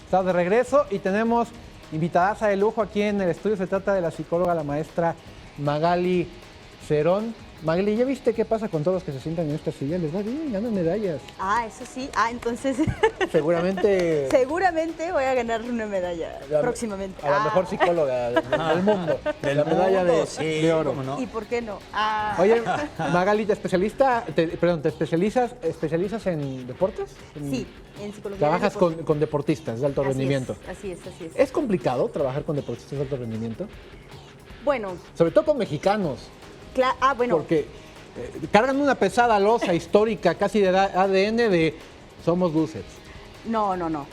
Estamos de regreso y tenemos invitadas de lujo aquí en el estudio. Se trata de la psicóloga, la maestra Magali Cerón. Magali, ¿ya viste qué pasa con todos los que se sientan en esta silla? Les va bien, ganan medallas. Ah, eso sí. Ah, entonces... Seguramente... Seguramente voy a ganar una medalla próximamente. A la mejor psicóloga del mundo. La medalla de oro. ¿Y por qué no? Oye, Magali, ¿te especializas en deportes? Sí, en psicología. ¿Trabajas con deportistas de alto rendimiento? Así es. ¿Es complicado trabajar con deportistas de alto rendimiento? Bueno. Sobre todo con mexicanos. Bueno. Porque cargan una pesada losa histórica, casi de ADN de somos losers. No. No,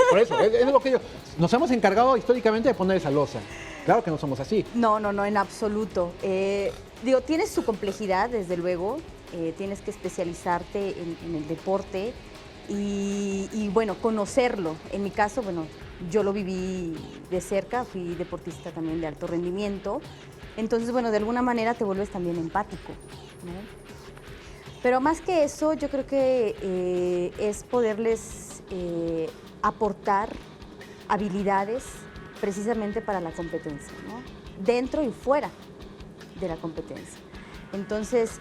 por eso, es lo que yo... Nos hemos encargado históricamente de poner esa losa. Claro que no somos así. No, en absoluto. Tienes su complejidad, desde luego. Tienes que especializarte en el deporte y, bueno, conocerlo. En mi caso, bueno, yo lo viví de cerca, fui deportista también de alto rendimiento. Entonces, bueno, de alguna manera te vuelves también empático, ¿no? Pero más que eso, yo creo que es poderles aportar habilidades precisamente para la competencia, ¿no? Dentro y fuera de la competencia. Entonces,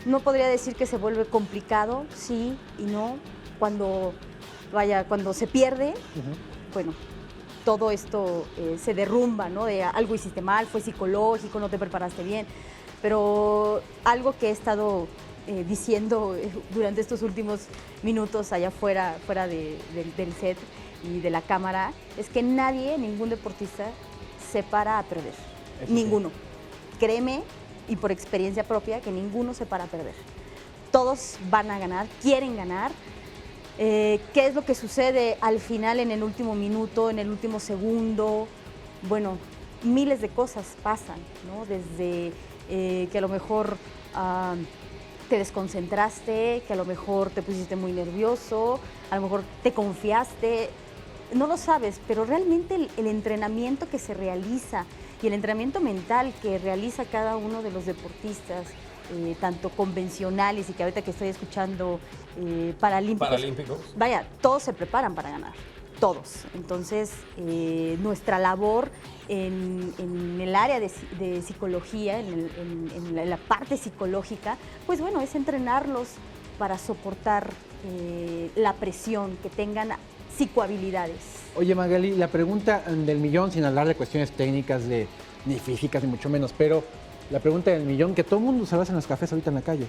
no podría decir que se vuelve complicado, sí y no. Cuando se pierde, bueno, todo esto se derrumba, ¿no? De algo hiciste mal, fue psicológico, no te preparaste bien. Pero algo que he estado diciendo durante estos últimos minutos allá fuera del set y de la cámara, es que ningún deportista se para a perder. Eso ninguno. Sí. Créeme, y por experiencia propia, que ninguno se para a perder. Todos van a ganar, quieren ganar. ¿Qué es lo que sucede al final, en el último minuto, en el último segundo? Bueno, miles de cosas pasan, ¿no? Desde que a lo mejor te desconcentraste, que a lo mejor te pusiste muy nervioso, a lo mejor te confiaste, no lo sabes, pero realmente el entrenamiento que se realiza y el entrenamiento mental que realiza cada uno de los deportistas, tanto convencionales y que ahorita que estoy escuchando paralímpicos. Vaya, todos se preparan para ganar, todos. Entonces, nuestra labor en el área de psicología, en la parte psicológica, pues bueno, es entrenarlos para soportar la presión, que tengan psicohabilidades. Oye, Magali, la pregunta del millón, sin hablar de cuestiones técnicas, ni físicas, ni mucho menos, pero la pregunta del millón, que todo el mundo se basa en los cafés ahorita en la calle.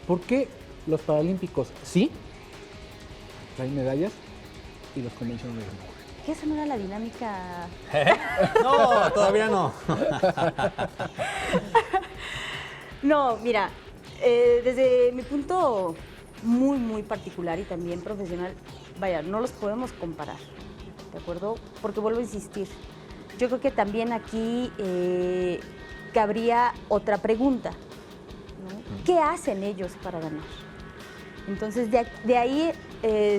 ¿Por qué los paralímpicos sí traen medallas y los convencionales no? ¿Qué esa no era la dinámica? No, todavía no. No, mira, desde mi punto muy particular y también profesional, vaya, no los podemos comparar, ¿de acuerdo? Porque vuelvo a insistir, yo creo que también aquí cabría otra pregunta, ¿no? ¿Qué hacen ellos para ganar? Entonces, de ahí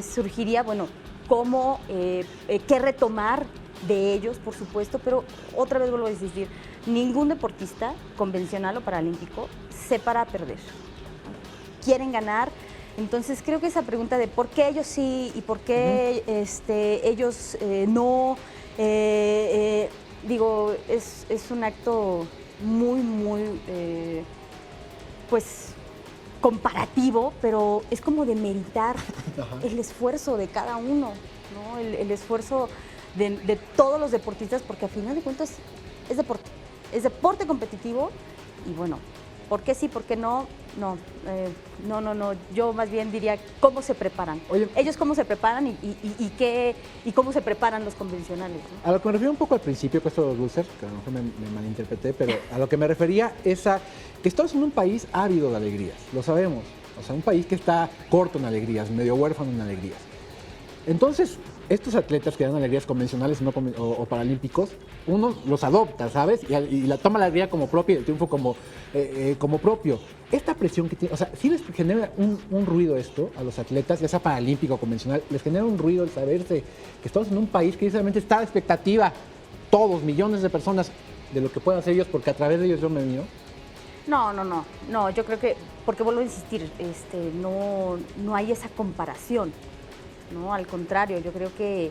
surgiría, bueno, cómo, qué retomar de ellos, por supuesto, pero otra vez vuelvo a insistir, ningún deportista convencional o paralímpico se para a perder. Quieren ganar. Entonces, creo que esa pregunta de por qué ellos sí y por qué ellos no, digo, es un acto muy, pues, comparativo, pero es como de meritar el esfuerzo de cada uno, ¿no? El esfuerzo de todos los deportistas, porque al final de cuentas es deporte competitivo y bueno, ¿por qué sí, por qué no? No, yo más bien diría cómo se preparan. Oye, ellos cómo se preparan y cómo se preparan los convencionales, ¿no? A lo que me refiero un poco al principio, que esto de los losers, que a lo mejor me malinterpreté, pero a lo que me refería es a que estamos en un país ávido de alegrías, lo sabemos. O sea, un país que está corto en alegrías, medio huérfano en alegrías. Entonces, estos atletas que dan alegrías convencionales o paralímpicos, uno los adopta, ¿sabes? Y la toma la alegría como propia y el triunfo como propio. Esta presión que tiene, o sea, sí les genera un ruido esto a los atletas, ya sea paralímpico o convencional, les genera un ruido el saberse que estamos en un país que precisamente está a la expectativa, todos, millones de personas, de lo que puedan hacer ellos, porque a través de ellos yo me miro. No, yo creo que, porque vuelvo a insistir, no hay esa comparación. ¿no? Al contrario, yo creo que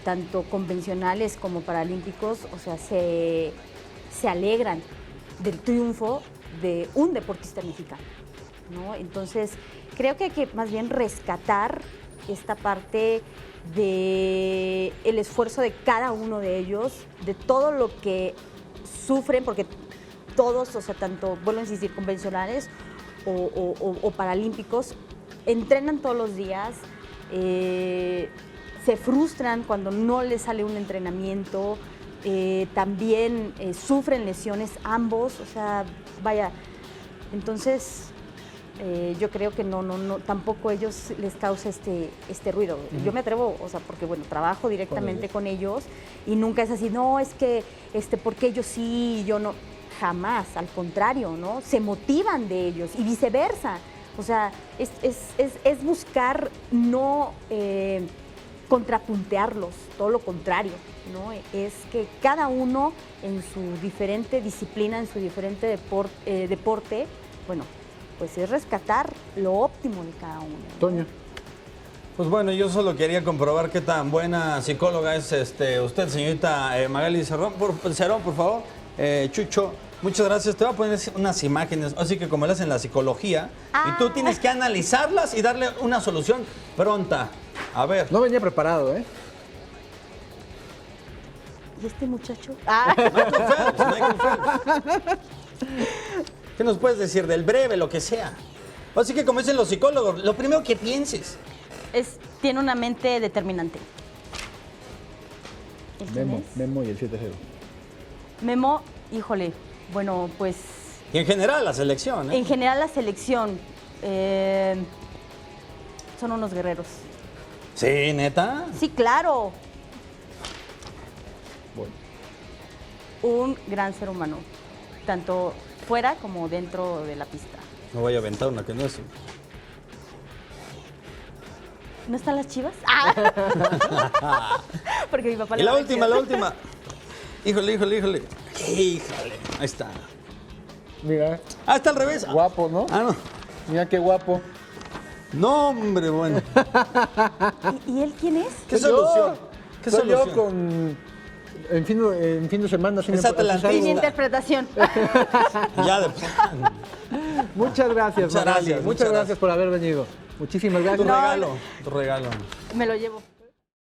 tanto convencionales como paralímpicos, o sea, se alegran del triunfo de un deportista mexicano, ¿no? Entonces, creo que hay que más bien rescatar esta parte de el esfuerzo de cada uno de ellos, de todo lo que sufren, porque todos, o sea, tanto, vuelvo a insistir, convencionales o paralímpicos, entrenan todos los días, se frustran cuando no les sale un entrenamiento, también sufren lesiones ambos, o sea, vaya, entonces yo creo que no, tampoco ellos les causa este ruido. Yo me atrevo, o sea, porque bueno, trabajo directamente con ellos y nunca es así, no, es que, porque ellos sí y yo no, jamás, al contrario, ¿no? Se motivan de ellos y viceversa. O sea, es buscar no contrapuntearlos, todo lo contrario, ¿no? Es que cada uno en su diferente disciplina, en su diferente deporte, bueno, pues es rescatar lo óptimo de cada uno, ¿no? Toño. Pues bueno, yo solo quería comprobar qué tan buena psicóloga es usted, señorita Magali Cerón, por favor. Chucho, muchas gracias. Te voy a poner unas imágenes, así que como le hacen la psicología, y tú tienes que analizarlas y darle una solución pronta. A ver. No venía preparado, ¿eh? ¿Y este muchacho? Michael Phelps. ¿Qué nos puedes decir del breve, lo que sea? Así que como dicen los psicólogos, lo primero que pienses. Tiene una mente determinante. Memo y el 7-0. Memo, híjole, bueno, pues... Y en general la selección, ¿eh? En general la selección son unos guerreros. Sí, ¿neta? Sí, claro. Bueno. Un gran ser humano, tanto fuera como dentro de la pista. Me voy a aventar una que no es. ¿No están las Chivas? Porque mi papá Y le la va a última, Chivas. la última. Híjole. Híjole. Ahí está. Mira, Ah, está al revés. guapo, ¿no? Ah, no. Mira qué guapo. No, hombre, bueno. ¿Y él quién es? ¿Qué Soy yo. solución? ¿Qué Soy yo solución? con... En fin de semana. Es atlantista. Sí, mi interpretación. Ya de Muchas gracias, Muchas Magali. gracias, Muchas gracias por haber venido. Muchísimas gracias. Tu regalo. Me lo llevo.